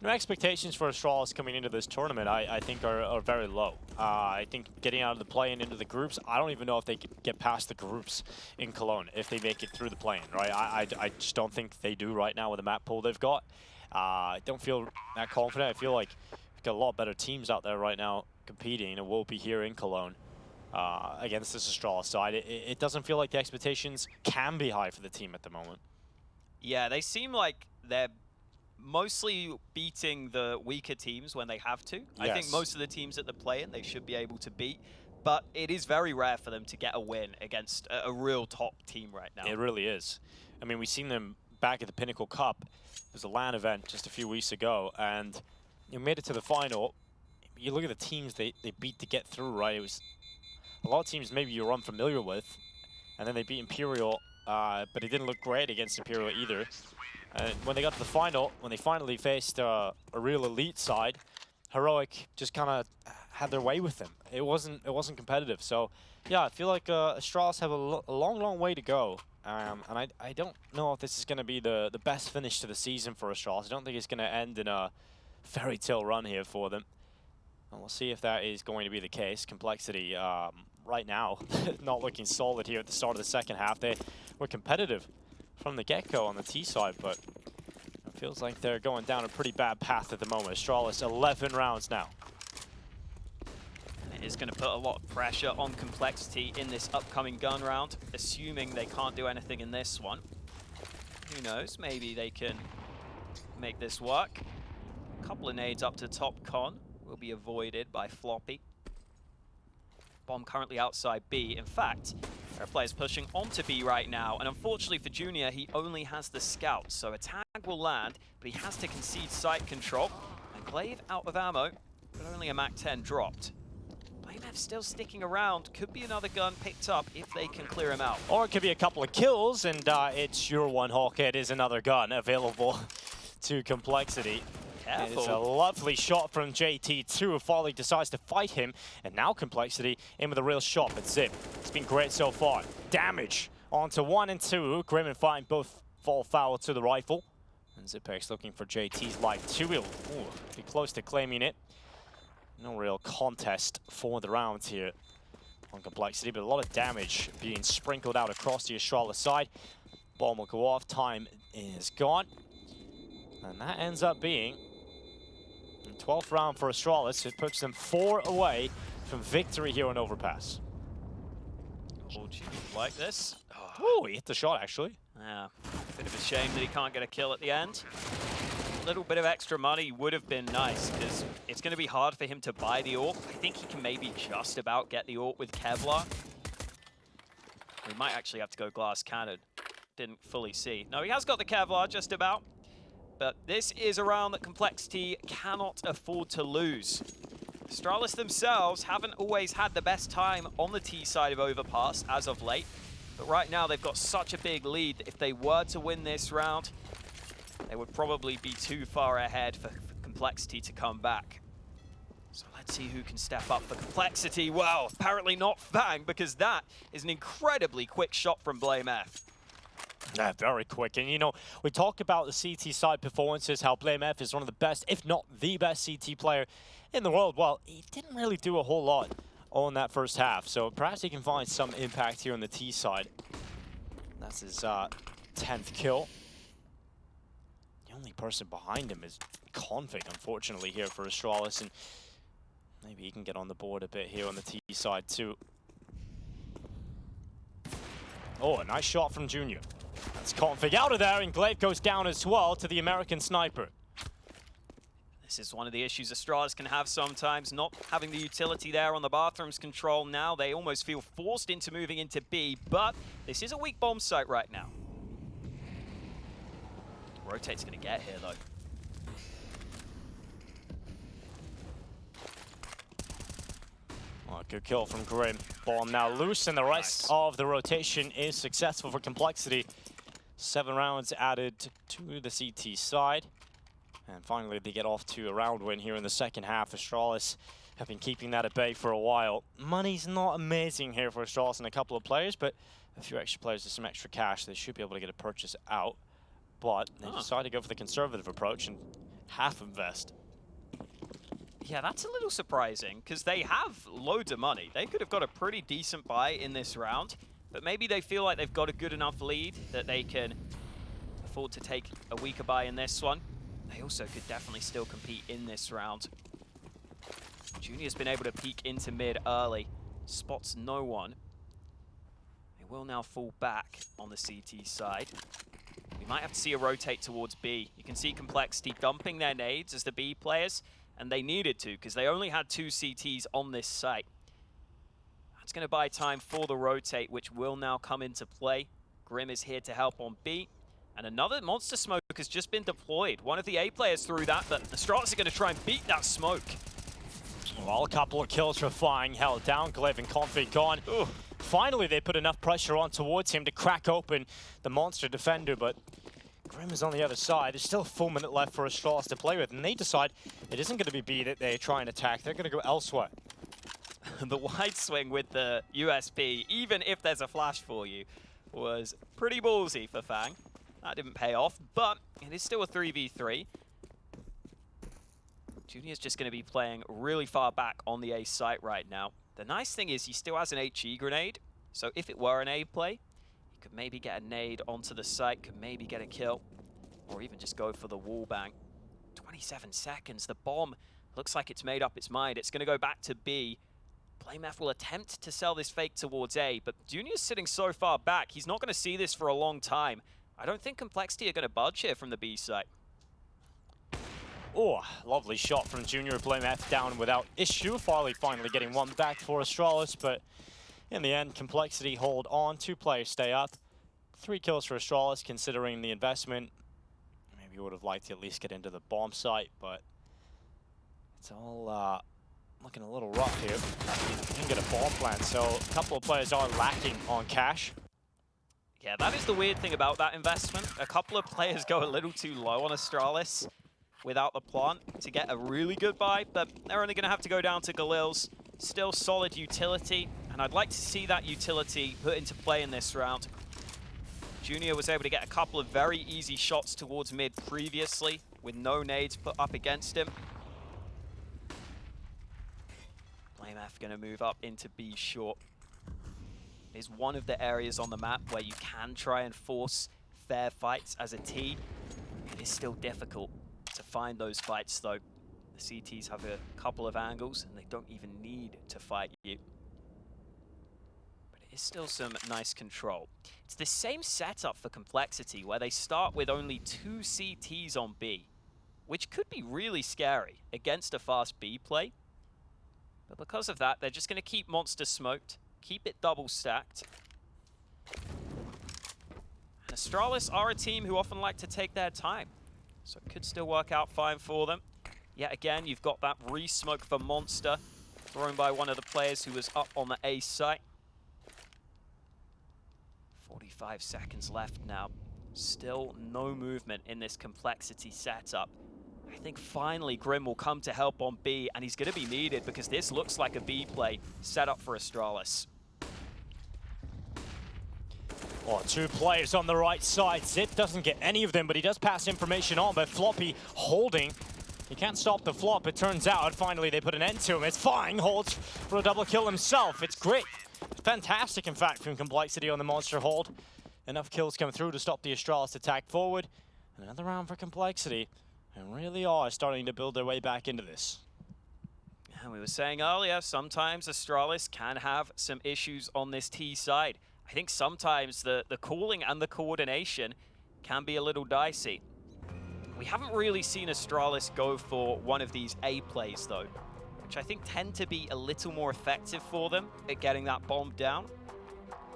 No expectations for Astralis coming into this tournament, I think, are very low. I think getting out of the play-in into the groups, I don't even know if they can get past the groups in Cologne, if they make it through the play-in, right? I just don't think they do right now with the map pool they've got. I don't feel that confident. I feel like we've got a lot better teams out there right now competing, and we'll be here in Cologne against this Astralis side. It doesn't feel like the expectations can be high for the team at the moment. Yeah, they seem like they're mostly beating the weaker teams when they have to. Yes. I think most of the teams at the play-in they should be able to beat, but it is very rare for them to get a win against a real top team right now. It really is. I mean, we've seen them back at the Pinnacle Cup. It was a LAN event just a few weeks ago, and you made it to the final. You look at the teams they beat to get through, right? It was a lot of teams maybe you're unfamiliar with, and then they beat Imperial, but it didn't look great against Imperial either. And when they got to the final, when they finally faced a real elite side, Heroic just kind of had their way with them. It wasn't competitive. So yeah, I feel like Astralis have a long way to go. And I don't know if this is going to be the best finish to the season for Astralis. I don't think it's going to end in a fairy tale run here for them. And we'll see if that is going to be the case. Complexity right now not looking solid here at the start of the second half. They were competitive from the get-go on the T side, but Feels like they're going down a pretty bad path at the moment. Astralis 11 rounds now. It is going to put a lot of pressure on Complexity in this upcoming gun round, assuming they can't do anything in this one. Who knows, maybe they can make this work. A couple of nades up to top con will be avoided by Floppy. Bomb currently outside B. In fact, there are players pushing onto B right now, and unfortunately for Junior, he only has the scout, so a tag will land, but he has to concede site control. And Glaive out of ammo, but only a MAC-10 dropped. blameF still sticking around. Could be another gun picked up if they can clear him out. Or it could be a couple of kills, and it's your one. Hawkhead is another gun available to Complexity. Careful. It's a lovely shot from JT2, who finally decides to fight him, and now Complexity in with a real shot at Zip. It's been great so far. Damage onto 1 and 2. Grim and Fine both fall foul to the rifle. And Zipex looking for JT's life too. He'll be close to claiming it. No real contest for the rounds here on Complexity, but a lot of damage being sprinkled out across the Astralis side. Bomb will go off, time is gone. And that ends up being the 12th round for Astralis. It puts them 4 away from victory here on Overpass. Oh, do you like this? Oh, he hit the shot actually. Yeah, bit of a shame that he can't get a kill at the end. A little bit of extra money would have been nice, because it's going to be hard for him to buy the AWP. I think he can maybe just about get the AWP with Kevlar. We might actually have to go glass cannon. Didn't fully see. No, he has got the Kevlar just about. But this is a round that Complexity cannot afford to lose. Astralis themselves haven't always had the best time on the T side of Overpass as of late. But right now they've got such a big lead that if they were to win this round, they would probably be too far ahead for Complexity to come back. So let's see who can step up for Complexity. Well, apparently not Fang, because that is an incredibly quick shot from blameF. Yeah, very quick. And you know, we talk about the CT side performances, how blameF is one of the best, if not the best CT player in the world. Well, he didn't really do a whole lot on that first half, so perhaps he can find some impact here on the T side. That's his 10th kill. The only person behind him is Config, unfortunately, here for Astralis, and maybe he can get on the board a bit here on the T side too. Oh, a nice shot from Junior. That's Config out of there, and Glaive goes down as well to the American sniper. This is one of the issues Astralis can have sometimes, not having the utility there on the bathroom's control. Now they almost feel forced into moving into B, but this is a weak bomb site right now. Rotate's going to get here, though. Oh, good kill from Grim. Bomb now loose, and the rest of the rotation is successful for Complexity. 7 rounds added to the CT side. And finally, they get off to a round win here in the second half. Astralis have been keeping that at bay for a while. Money's not amazing here for Astralis and a couple of players, but a few extra players with some extra cash, they should be able to get a purchase out. But they decided to go for the conservative approach and half invest. Yeah, that's a little surprising, because they have loads of money. They could have got a pretty decent buy in this round, but maybe they feel like they've got a good enough lead that they can afford to take a weaker buy in this one. They also could definitely still compete in this round. Junior's been able to peek into mid early. Spots no one. They will now fall back on the CT side. We might have to see a rotate towards B. You can see Complexity dumping their nades as the B players, and they needed to, because they only had 2 CTs on this site. That's going to buy time for the rotate, which will now come into play. Grim is here to help on B. And another monster smoke has just been deployed. One of the A players threw that, but Astralis are going to try and beat that smoke. Well, a couple of kills for Flying, held down. Glaive and Config gone. Ooh. Finally, they put enough pressure on towards him to crack open the monster defender, but Grim is on the other side. There's still a full minute left for Astralis to play with, and they decide it isn't going to be B that they try and attack. They're going to go elsewhere. The wide swing with the USP, even if there's a flash for you, was pretty ballsy for Fang. That didn't pay off, but it is still a 3v3. Junior's just going to be playing really far back on the A site right now. The nice thing is he still has an HE grenade, so if it were an A play, he could maybe get a nade onto the site, could maybe get a kill. or even just go for the wall bang. 27 seconds. The bomb looks like it's made up its mind. It's going to go back to B. blameF will attempt to sell this fake towards A, but Junior's sitting so far back, he's not going to see this for a long time. I don't think Complexity are going to budge here from the B side. Oh, lovely shot from Junior. blameF down without issue. Farley finally getting one back for Astralis, but in the end, Complexity hold on. 2 players stay up. 3 kills for Astralis, considering the investment. Maybe would have liked to at least get into the bomb site, but it's all looking a little rough here. Didn't get a bomb plant, so a couple of players are lacking on cash. Yeah, that is the weird thing about that investment. A couple of players go a little too low on Astralis without the plant to get a really good buy, but they're only going to have to go down to Galil's. Still solid utility, and I'd like to see that utility put into play in this round. Junior was able to get a couple of very easy shots towards mid previously with no nades put up against him. blameF going to move up into B short. It is one of the areas on the map where you can try and force fair fights as a T. It is still difficult to find those fights though. The CTs have a couple of angles and they don't even need to fight you. But it is still some nice control. It's the same setup for Complexity where they start with only 2 CTs on B, which could be really scary against a fast B play. But because of that, they're just going to keep Monster smoked, keep it double stacked. And Astralis are a team who often like to take their time, so it could still work out fine for them. Yet again, you've got that re-smoke for Monster, thrown by one of the players who was up on the A site. 45 seconds left now. Still no movement in this Complexity setup. I think finally Grim will come to help on B, and he's going to be needed because this looks like a B play set up for Astralis. Oh, 2 players on the right side. Zip doesn't get any of them, but he does pass information on, but Floppy holding. He can't stop the flop, it turns out. Finally, they put an end to him. It's fine, holds for a double kill himself. It's great. Fantastic, in fact, from Complexity on the Monster hold. Enough kills come through to stop the Astralis attack forward. Another round for Complexity. And really are starting to build their way back into this. And we were saying earlier, sometimes Astralis can have some issues on this T side. I think sometimes the calling and the coordination can be a little dicey. We haven't really seen Astralis go for one of these A plays though, which I think tend to be a little more effective for them at getting that bomb down.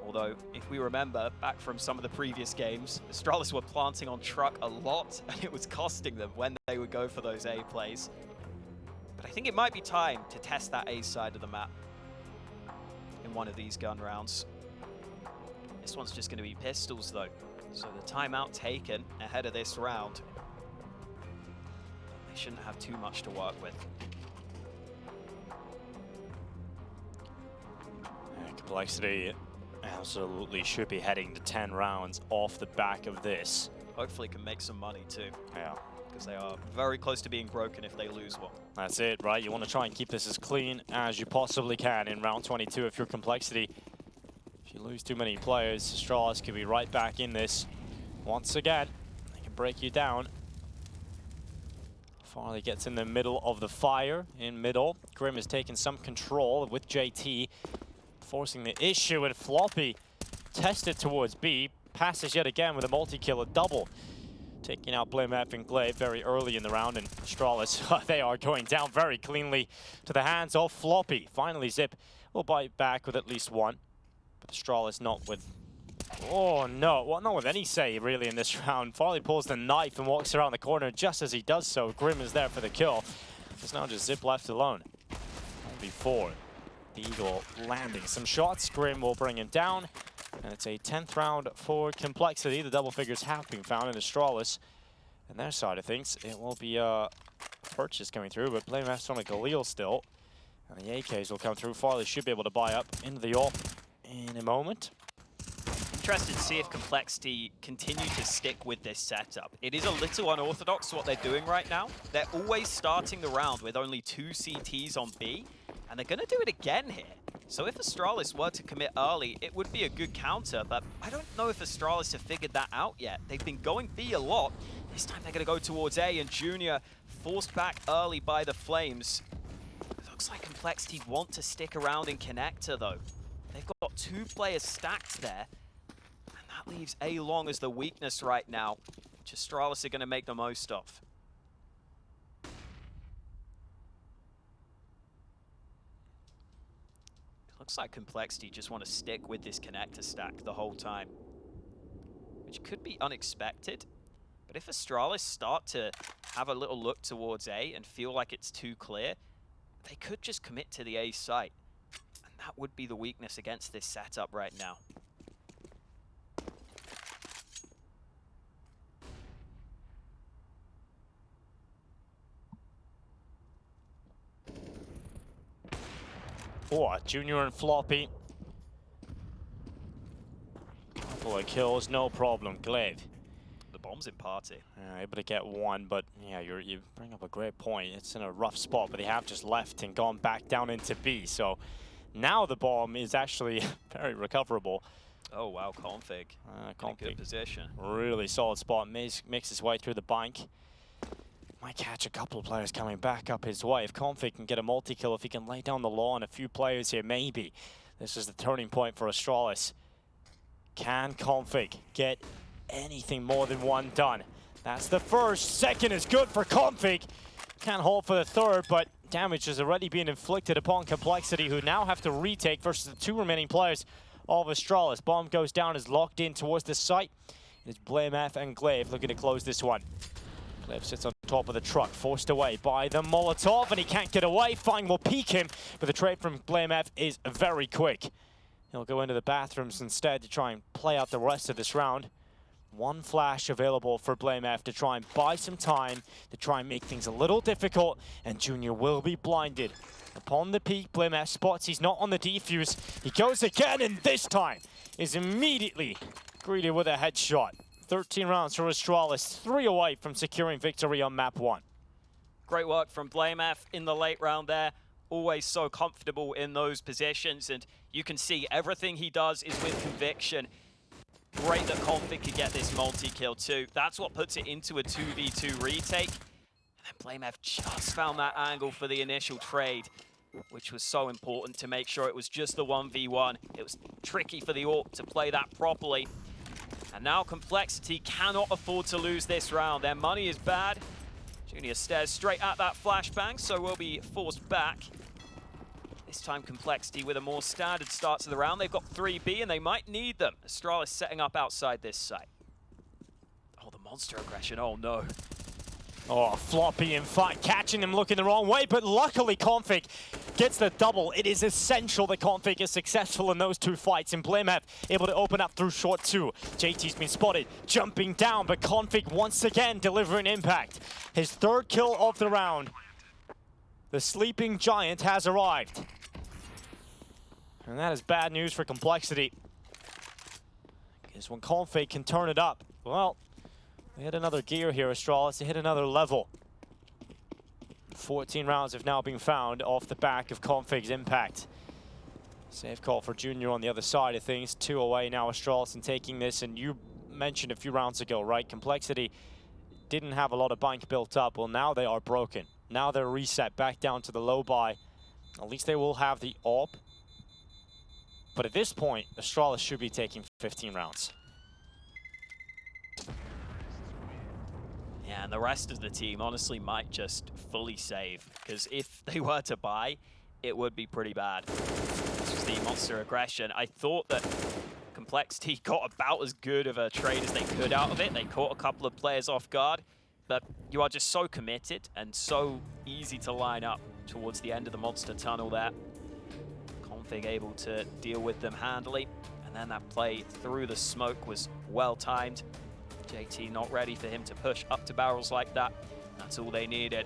Although, if we remember back from some of the previous games, Astralis were planting on truck a lot, and it was costing them when they would go for those A plays. But I think it might be time to test that A side of the map in one of these gun rounds. This one's just going to be pistols, though. So the timeout taken ahead of this round. They shouldn't have too much to work with. Complexity absolutely should be heading to 10 rounds off the back of this. Hopefully can make some money too. Yeah. Because they are very close to being broken if they lose one. That's it, right? You want to try and keep this as clean as you possibly can in round 22 if you're Complexity. If you lose too many players, Astralis could be right back in this. Once again, they can break you down. Farley gets in the middle of the fire in middle. Grim has taken some control with JT. Forcing the issue, and Floppy tested towards B. Passes yet again with a multi-kill, a double. Taking out blameF and Glaive very early in the round, and Astralis, they are going down very cleanly to the hands of Floppy. Finally, Zip will bite back with at least one. But Astralis not with... Oh no, well, not with any save really in this round. Farley pulls the knife and walks around the corner. Just as he does so, Grim is there for the kill. There's now just Zip left alone. Only 4. The Eagle landing some shots. Grim will bring him down. And it's a 10th round for Complexity. The double figures have been found in Astralis. And their side of things, it will be a purchase coming through, but blameF's on a Galil still. And the AKs will come through. Farley should be able to buy up into the AWP in a moment. Interested to see if Complexity continue to stick with this setup. It is a little unorthodox what they're doing right now. They're always starting the round with only 2 CTs on B. And they're going to do it again here. So if Astralis were to commit early, it would be a good counter, but I don't know if Astralis have figured that out yet. They've been going B a lot, This time they're going to go towards A, and Junior forced back early by the Flames. It looks like Complexity want to stick around in Connector, though. They've got 2 players stacked there, and that leaves A long as the weakness right now, which Astralis are going to make the most of. Looks like Complexity just want to stick with this Connector stack the whole time, which could be unexpected. But if Astralis start to have a little look towards A and feel like it's too clear, they could just commit to the A site. And that would be the weakness against this setup right now. Oh, Junior and Floppy. Couple of kills, no problem. Glaive. The bomb's in party. Able to get one, but yeah, you bring up a great point. It's in a rough spot, but they have just left and gone back down into B. So now the bomb is actually very recoverable. Oh wow, Config. In a good position. Really solid spot. Makes his way through the bank. Might catch a couple of players coming back up his way. If Config can get a multi-kill, if he can lay down the law on a few players here, maybe. This is the turning point for Astralis. Can Config get anything more than one done? That's the first. Second is good for Config. Can't hold for the third, but damage has already been inflicted upon Complexity, who now have to retake versus the 2 remaining players of Astralis. Bomb goes down, is locked in towards the site. It's blameF and Glaive looking to close this one. Glaive sits on top of the truck, forced away by the Molotov, and he can't get away. Fine will peek him, but the trade from blameF is very quick. He'll go into the bathrooms instead to try and play out the rest of this round. One flash available for blameF to try and buy some time, to try and make things a little difficult, and Junior will be blinded. Upon the peak, blameF spots he's not on the defuse. He goes again, and this time is immediately greeted with a headshot. 13 rounds for Astralis, 3 away from securing victory on map 1. Great work from blameF in the late round there. Always so comfortable in those positions, and you can see everything he does is with conviction. Great that Config could get this multi-kill too. That's what puts it into a 2v2 retake. And then blameF just found that angle for the initial trade, which was so important to make sure it was just the 1v1. It was tricky for the AWP to play that properly. And now Complexity cannot afford to lose this round. Their money is bad. Junior stares straight at that flashbang, so will be forced back. This time Complexity with a more standard start to the round. They've got 3B and they might need them. Astralis setting up outside this site. Oh, the monster aggression, oh no. Oh, Floppy, in fact, catching him looking the wrong way, but luckily Config gets the double. It is essential that Config is successful in those 2 fights, and blameF able to open up through short 2. JT's been spotted, jumping down, but Config once again delivering impact. His 3rd kill of the round. The sleeping giant has arrived. And that is bad news for Complexity. Because when Config can turn it up, well, they hit another gear here, Astralis. They hit another level. 14 rounds have now been found off the back of Config's impact. Safe call for Junior on the other side of things. 2 away now, Astralis, and taking this. And you mentioned a few rounds ago, right? Complexity didn't have a lot of bank built up. Well, now they are broken. Now they're reset back down to the low buy. At least they will have the AWP. But at this point, Astralis should be taking 15 rounds. Yeah, and the rest of the team honestly might just fully save, because if they were to buy, it would be pretty bad. This was the monster aggression. I thought that Complexity got about as good of a trade as they could out of it. They caught a couple of players off guard, but you are just so committed and so easy to line up towards the end of the monster tunnel there. Config able to deal with them handily, and then that play through the smoke was well timed. JT not ready for him to push up to barrels like that. That's all they needed.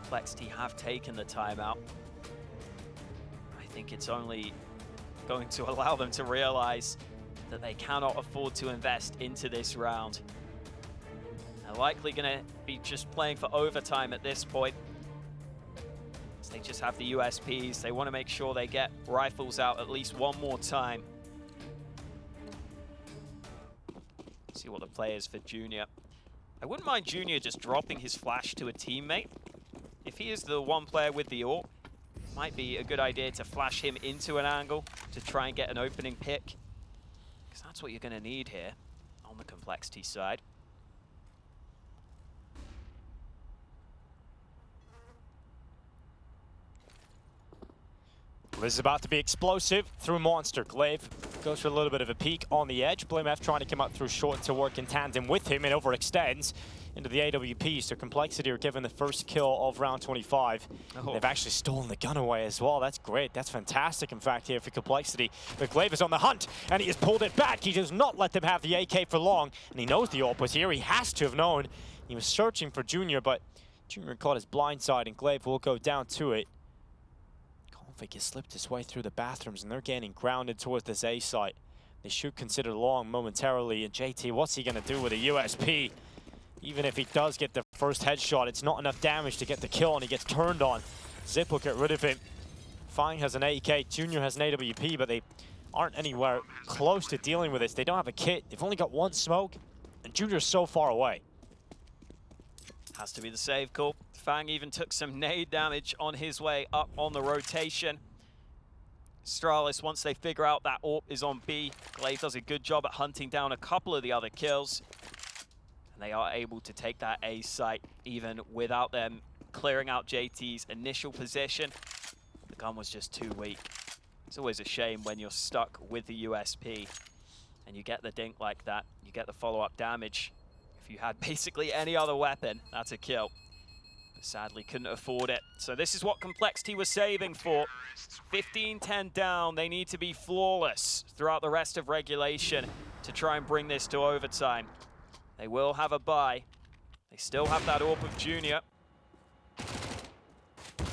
Complexity have taken the timeout. I think it's only going to allow them to realize that they cannot afford to invest into this round. They're likely going to be just playing for overtime at this point. So they just have the USPs. They want to make sure they get rifles out at least one more time. See what the play is for Junior. I wouldn't mind Junior just dropping his flash to a teammate. If he is the one player with the AWP, might be a good idea to flash him into an angle to try and get an opening pick. Because that's what you're going to need here on the complexity side. This is about to be explosive through Monster. glaive goes for a little bit of a peek on the edge. blameF trying to come up through short to work in tandem with him and overextends into the AWP. So Complexity are given the first kill of round 25. Oh. They've actually stolen the gun away as well. That's great. That's fantastic, in fact, here for Complexity. But glaive is on the hunt, and he has pulled it back. He does not let them have the AK for long, and he knows the AWP was here. He has to have known. He was searching for Junior, but Junior caught his blind side, and glaive will go down to it. Config has slipped his way through the bathrooms, and they're gaining grounded towards this A site. They should consider long momentarily, and JT, what's he going to do with a USP? Even if he does get the first headshot, it's not enough damage to get the kill, and he gets turned on. Zip will get rid of him. Fang has an AK, Junior has an AWP, but they aren't anywhere close to dealing with this. They don't have a kit. They've only got one smoke, and Junior's so far away. Has to be the save call. Fang even took some nade damage on his way up on the rotation. Astralis, once they figure out that AWP is on B, glaive does a good job at hunting down a couple of the other kills. And they are able to take that A site even without them clearing out JT's initial position. The gun was just too weak. It's always a shame when you're stuck with the USP and you get the dink like that, you get the follow-up damage. If you had basically any other weapon, that's a kill. But sadly, couldn't afford it. So this is what Complexity was saving for. 15-10 down. They need to be flawless throughout the rest of regulation to try and bring this to overtime. They will have a bye. They still have that AWP of Junior. But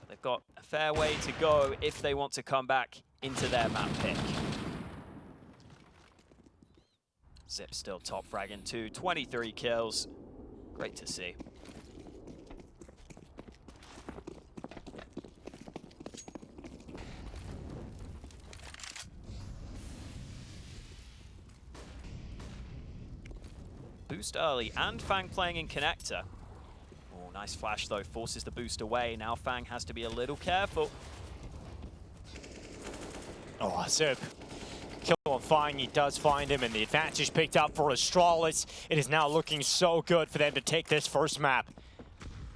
they've got a fair way to go if they want to come back into their map pick. Zip still top fragging too, 23 kills. Great to see. Boost early, and Fang playing in connector. Oh, nice flash though, forces the boost away. Now Fang has to be a little careful. Oh, Zip. Kill on Fang, he does find him, and the advantage picked up for Astralis. It is now looking so good for them to take this first map.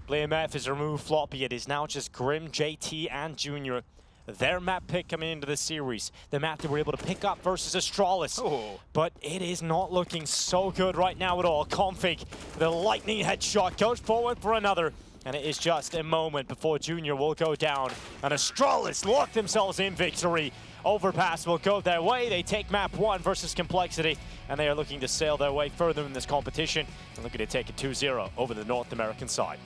blameF has removed Floppy. It is now just Grim, JT, and Junior. Their map pick coming into the series. The map that we're able to pick up versus Astralis. Oh. But it is not looking so good right now at all. Config, the lightning headshot, goes forward for another. And it is just a moment before Junior will go down. And Astralis lock themselves in victory. Overpass will go their way. They take map 1 versus Complexity, and they are looking to sail their way further in this competition and looking to take it 2-0 over the North American side.